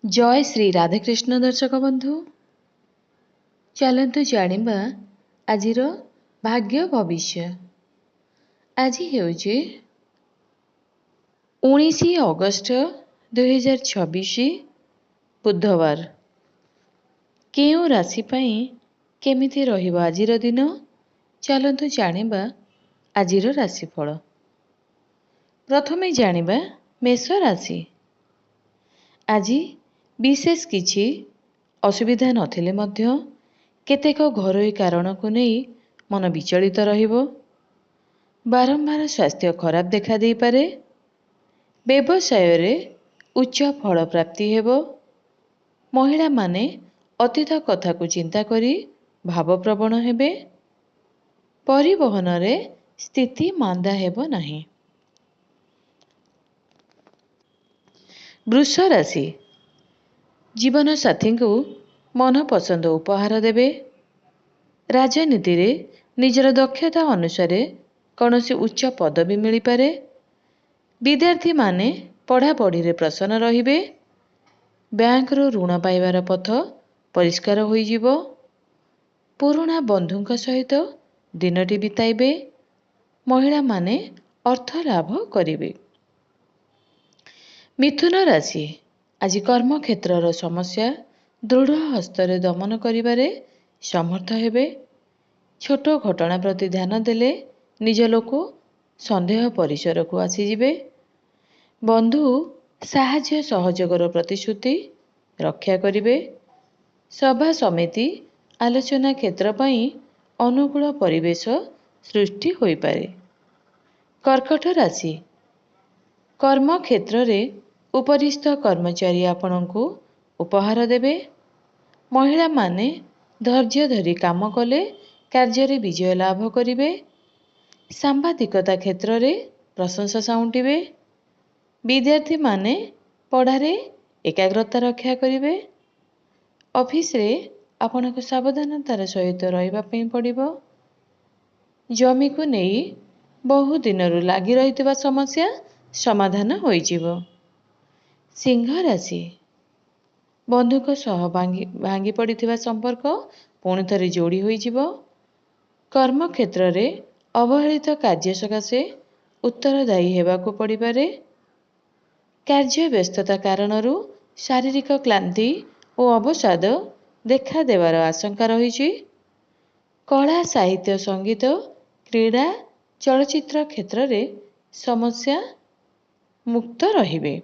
जय श्री राधाकृष्ण दर्शक बंधु चलतु जानिबा आजिर भाग्य भविष्य। आज हेउचे 19 अगस्त 2026 बुधवार। केउ राशि पई केमिति रहिबो आजिर दिन चलतु जानिबा आजिर राशिफल। प्रथमे जानिबा मेष राशि। आज विशेष किछि असुविधा नथिले मध्य केतेक घरोई कारण को नहीं मन विचलित रहिबो। बारंबार स्वास्थ्य खराब देखा दे पारे। व्यवसाय रे उच्च फल प्राप्ति हेबो। महिला माने अतीत कथा को चिंता करी भावप्रवण हेबे। परिवहन रे स्थिति मांदा हेबो नहीं। वृष राशि। जीवन साथी को मन पसंद उपहार देवे। राजनीति रे निजर दक्षता अनुसार कौनसी उच्च पदवी मिल पारे। विद्यार्थी माने पढ़ापढ़ी रे प्रसन्न रहिबे। बैंक रो ऋण पाइबार पथ परिष्कार होई जिवो। पुराना बंधुक सहित दिनटी बिताइबे। महिला माने अर्थ लाभ करिवे। मिथुन राशि। आज कर्म क्षेत्रर समस्या दृढ़ हस्ତରେ दमन करिबारे समर्थ हेबे। छोट घटना प्रति ध्यान देले निज लोक संदेह परिसर को आसीजिबे। बंधु साहाय्य सहयोगर प्रतिश्रुति रक्षा करिवे। सभा समिति आलोचना क्षेत्र पई अनुकूल परिवेश सृष्टि होई पारे। कर्कट राशि। कर्म क्षेत्र रे उपरिस्थ कर्मचारी आपनकु उपहार देवे। महिला माने धैर्य धरी काम कले कार्य रे विजय लाभ करिवे। सांबादिकता क्षेत्र रे प्रशंसा साउंटिवे। विद्यार्थी माने पढ़ारे एकाग्रता रक्षा करिवे। ऑफिस रे आपनक सावधानतार सहित रहिबा पई पड़िबो। जमी को नेई बहु दिनरु लागी रहितबा समस्या समाधान होई जिवो। सिंह राशि। बंधुक सह भांगी पड़िथिबा संपर्क पुणी थरे जोड़ी होई जिवो। कर्म क्षेत्र रे अवहेलित कार्य सकाशे उत्तरदायी हेबाकु पड़िपारे। कार्य व्यस्तता कारणरू शारीरिक क्लांति और अवसाद देखा देवार आशंका रही। कला साहित्य संगीत क्रीड़ा चलचित्र क्षेत्र रे समस्या मुक्त रहिबे।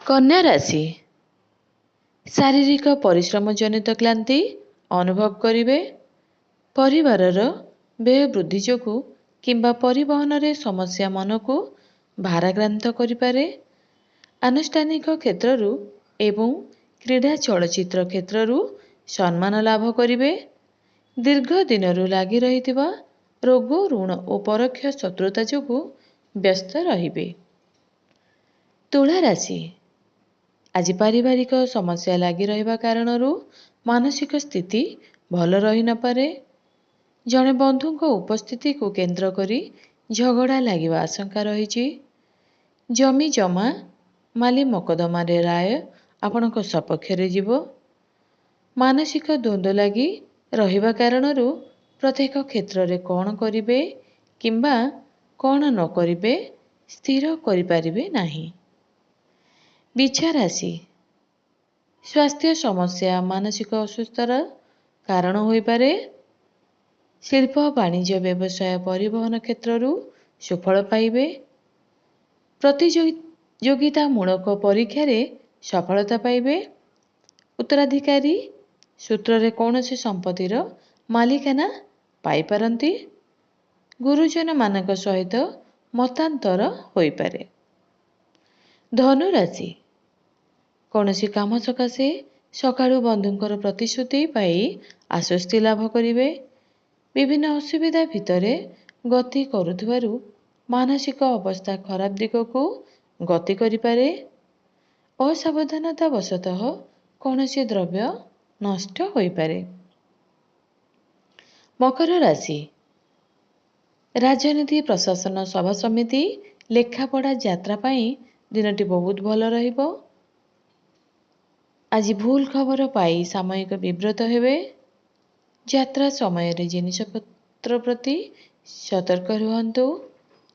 कन्या राशि। शारीरिक परिश्रम जनित क्लांति अनुभव करिवे। परिवारर व्यय वृद्धि जोगु किंबा परिवहन रे समस्या मन को भाराक्रांत करिपारे। आनुष्ठानिक क्षेत्ररू एवं क्रीड़ा चलचित्र क्षेत्ररू सम्मान लाभ करिवे। दीर्घ दिनरू लागी रहिथिबा रोग ऋण और परोक्ष शत्रुता जोगु व्यस्त रहिबे। तुला राशि। आज पारिवारिक समस्या लागी रहिबा कारणरू मानसिक स्थिति भल रही न पारे। जने बंधुक उपस्थिति को केंद्र करी झगड़ा लागिबा आशंका रही। जमी जमा माली मकदमा रे राय आपनक सपक्ष रे जीवो। मानसिक द्वंद्व लागी रहिबा कारणरू प्रत्येक क्षेत्र रे कौन करिवे किंबा कौन न करिवे स्थिर करि पारिबे नाही। बिछा राशि। स्वास्थ्य समस्या मानसिक असुस्थतार कारण होई पारे। शिल्प वाणिज्य व्यवसाय परिवहन क्षेत्ररू सुफल पाइबे। प्रतियोगितामूलक परीक्षा रे सफलता पाइबे। उत्तराधिकारी सूत्र रे कौनसी संपत्तिर मालिकाना पाई पारंती। गुरुजन मानक सहित मतांतर होई पारे। धनु राशि। कौनसी काम सकाशे सकाळु बंधुंकर प्रतिश्रुति पाई आश्वस्ति लाभ करिवे। विभिन्न असुविधा भितरे गति करुथबारु मानसिक अवस्था खराब दिग को गति करिपारे। असावधानता वशतः कौनसी द्रव्य नष्ट होई पारे। मकर राशि। राजनीति प्रशासन सभा समिति लेखापढ़ा यात्रा पाई दिनटी बहुत भल रहिबो। ଆଜି ଭୁଲ ଖବର ପାଇ ସାମୟିକ ବିବ୍ରତ ହେବେ। ଯାତ୍ରା ସମୟରେ ଜିନିଷପତ୍ର ପ୍ରତି ସତର୍କ ରୁହନ୍ତୁ,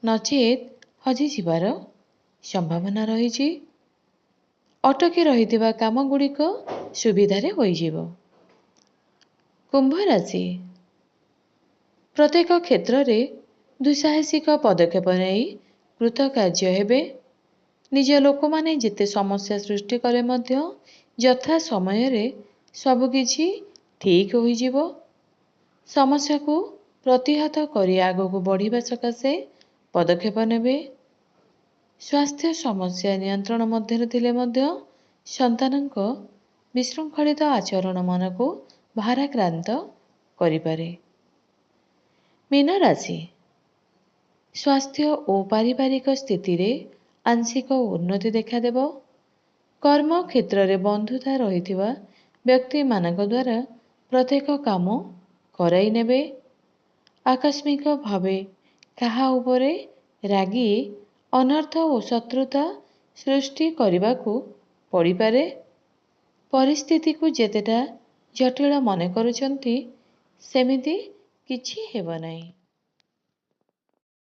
ନଚେତ୍ ହଜିଯିବାର ସମ୍ଭାବନା ରହିଛି। ଅଟକି ରହିଥିବା କାମଗୁଡ଼ିକ ସୁବିଧାରେ ହୋଇଯିବ। କୁମ୍ଭ ରାଶି, ପ୍ରତ୍ୟେକ କ୍ଷେତ୍ରରେ ଦୁଃସାହସିକ ପଦକ୍ଷେପ ନେଇ କୃତକାର୍ଯ୍ୟ ହେବେ। ନିଜ ଲୋକମାନେ ଯେତେ ସମସ୍ୟା ସୃଷ୍ଟି କଲେ ମଧ୍ୟ ଯଥା ସମୟରେ ସବୁକିଛି ଠିକ୍ ହୋଇଯିବ। ସମସ୍ୟାକୁ ପ୍ରତିହତ କରି ଆଗକୁ ବଢ଼ିବା ସକାଶେ ପଦକ୍ଷେପ ନେବେ। ସ୍ୱାସ୍ଥ୍ୟ ସମସ୍ୟା ନିୟନ୍ତ୍ରଣ ମଧ୍ୟରେ ଥିଲେ ମଧ୍ୟ ସନ୍ତାନଙ୍କ ବିଶୃଙ୍ଖଳିତ ଆଚରଣ ମନକୁ ଭାରାକ୍ରାନ୍ତ କରିପାରେ। ମୀନ ରାଶି, ସ୍ୱାସ୍ଥ୍ୟ ଓ ପାରିବାରିକ ସ୍ଥିତିରେ ଆଂଶିକ ଉନ୍ନତି ଦେଖାଦେବ। କର୍ମକ୍ଷେତ୍ରରେ ବନ୍ଧୁତା ରହିଥିବା ବ୍ୟକ୍ତିମାନଙ୍କ ଦ୍ୱାରା ପ୍ରତ୍ୟେକ କାମ କରାଇ ନେବେ। ଆକସ୍ମିକ ଭାବେ କାହା ଉପରେ ରାଗି ଅନର୍ଥ ଓ ଶତ୍ରୁତା ସୃଷ୍ଟି କରିବାକୁ ପଡ଼ିପାରେ। ପରିସ୍ଥିତିକୁ ଯେତେଟା ଜଟିଳ ମନେ କରୁଛନ୍ତି ସେମିତି କିଛି ହେବ ନାହିଁ।